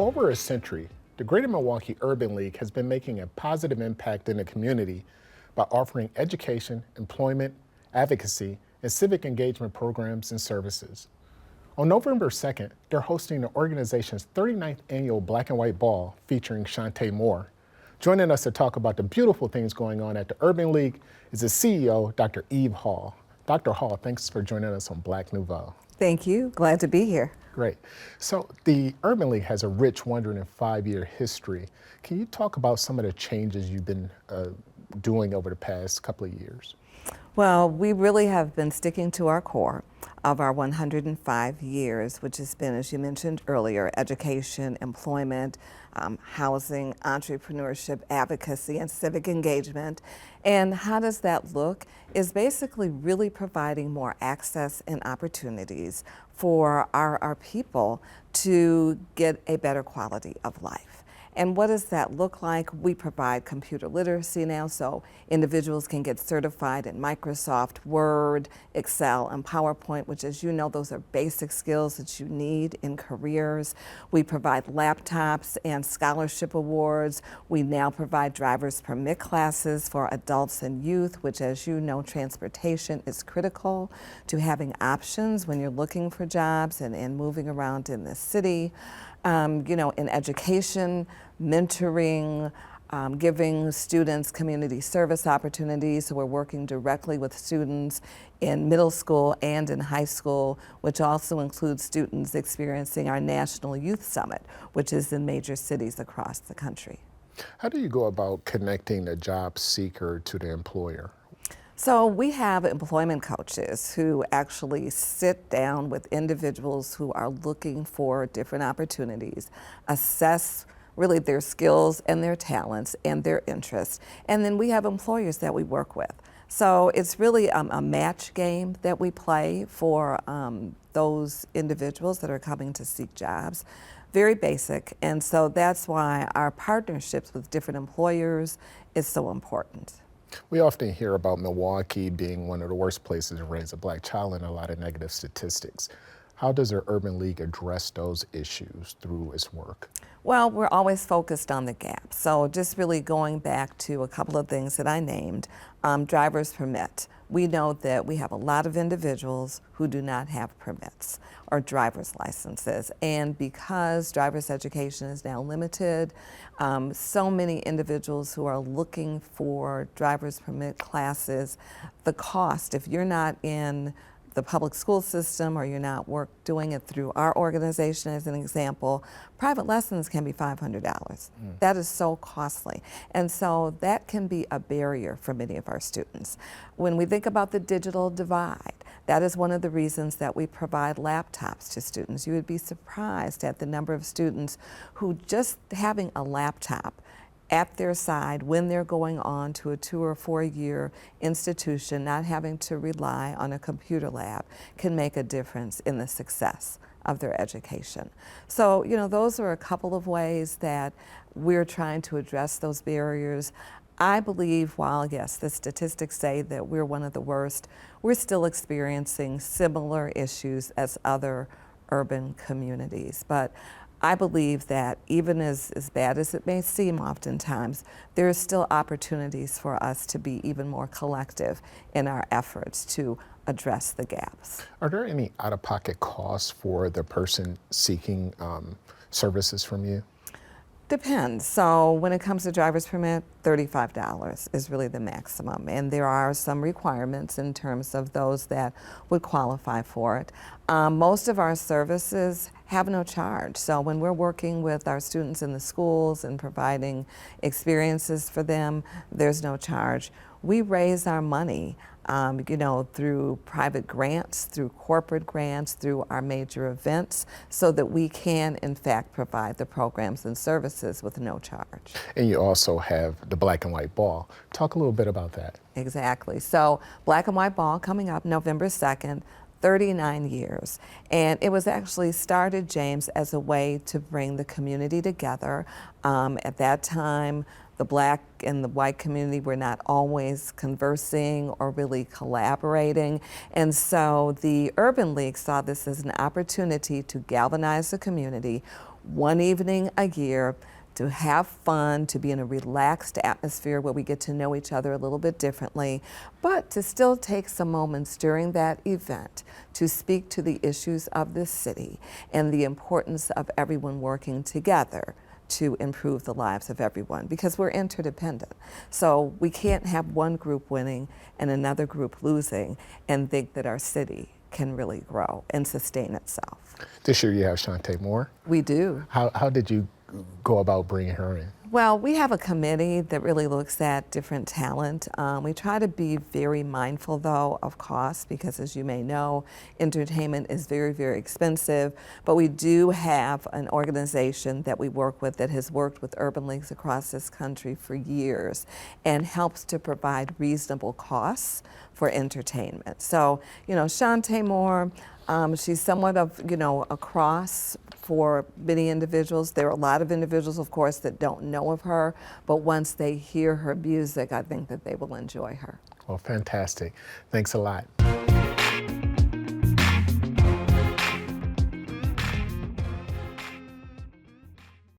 For over a century, the Greater Milwaukee Urban League has been making a positive impact in the community by offering education, employment, advocacy, and civic engagement programs and services. On November 2nd, they're hosting the organization's 39th annual Black and White Ball featuring Shantae Moore. Joining us to talk about the beautiful things going on at the Urban League is the CEO, Dr. Eve Hall. Dr. Hall, thanks for joining us on Black Nouveau. Thank you. Glad to be here. Great. So the Urban League has a rich 105-year history. Can you talk about some of the changes you've been doing over the past couple of years? Well, we really have been sticking to our core of our 105 years, which has been, as you mentioned earlier, education, employment, housing, entrepreneurship, advocacy, and civic engagement. And how does that look? Is basically really providing more access and opportunities for our people to get a better quality of life. And what does that look like? We provide computer literacy now, so individuals can get certified in Microsoft Word, Excel, and PowerPoint, which, as you know, those are basic skills that you need in careers. We provide laptops and scholarship awards. We now provide driver's permit classes for adults and youth, which, as you know, transportation is critical to having options when you're looking for jobs and moving around in the city. In education, mentoring, giving students community service opportunities. So we're working directly with students in middle school and in high school, which also includes students experiencing our National Youth Summit, which is in major cities across the country. How do you go about connecting the job seeker to the employer? So we have employment coaches who actually sit down with individuals who are looking for different opportunities, assess really their skills and their talents and their interests, and then we have employers that we work with. So it's really a match game that we play for those individuals that are coming to seek jobs. Very basic, and so that's why our partnerships with different employers is so important. We often hear about Milwaukee being one of the worst places to raise a black child and a lot of negative statistics. How does the Urban League address those issues through its work? Well, we're always focused on the gap. So just really going back to a couple of things that I named, driver's permit. We know that we have a lot of individuals who do not have permits or driver's licenses. And because driver's education is now limited, so many individuals who are looking for driver's permit classes, the cost, if you're not in the public school system or you're not doing it through our organization as an example, private lessons can be $500. That is so costly. And so that can be a barrier for many of our students. When we think about the digital divide, that is one of the reasons that we provide laptops to students. You would be surprised at the number of students who just having a laptop at their side when they're going on to a 2 or 4 year institution, not having to rely on a computer lab, can make a difference in the success of their education. So, those are a couple of ways that we're trying to address those barriers. I believe while, yes, the statistics say that we're one of the worst, we're still experiencing similar issues as other urban communities. But I believe that even as bad as it may seem oftentimes, there are still opportunities for us to be even more collective in our efforts to address the gaps. Are there any out-of-pocket costs for the person seeking services from you? Depends. So when it comes to driver's permit, $35 is really the maximum. And there are some requirements in terms of those that would qualify for it. Most of our services have no charge. So when we're working with our students in the schools and providing experiences for them, there's no charge. We raise our money through private grants, through corporate grants, through our major events, so that we can, in fact, provide the programs and services with no charge. And you also have the Black and White Ball. Talk a little bit about that. Exactly. So Black and White Ball coming up November 2nd, 39 years. And it was actually started, James, as a way to bring the community together. At that time, the Black and the white community were not always conversing or really collaborating. And so the Urban League saw this as an opportunity to galvanize the community, one evening a year to have fun, to be in a relaxed atmosphere where we get to know each other a little bit differently, but to still take some moments during that event to speak to the issues of this city and the importance of everyone working together to improve the lives of everyone, because we're interdependent. So we can't have one group winning and another group losing and think that our city can really grow and sustain itself. This year you have Shantae Moore. We do. How did you go about bringing her in? Well, we have a committee that really looks at different talent. We try to be very mindful, though, of cost, because as you may know, entertainment is very, very expensive. But we do have an organization that we work with that has worked with urban leagues across this country for years and helps to provide reasonable costs for entertainment. So, you know, Shantae Moore, she's somewhat of, you know, a cross for many individuals. There are a lot of individuals, of course, that don't know of her, but once they hear her music, I think that they will enjoy her. Well, fantastic. Thanks a lot.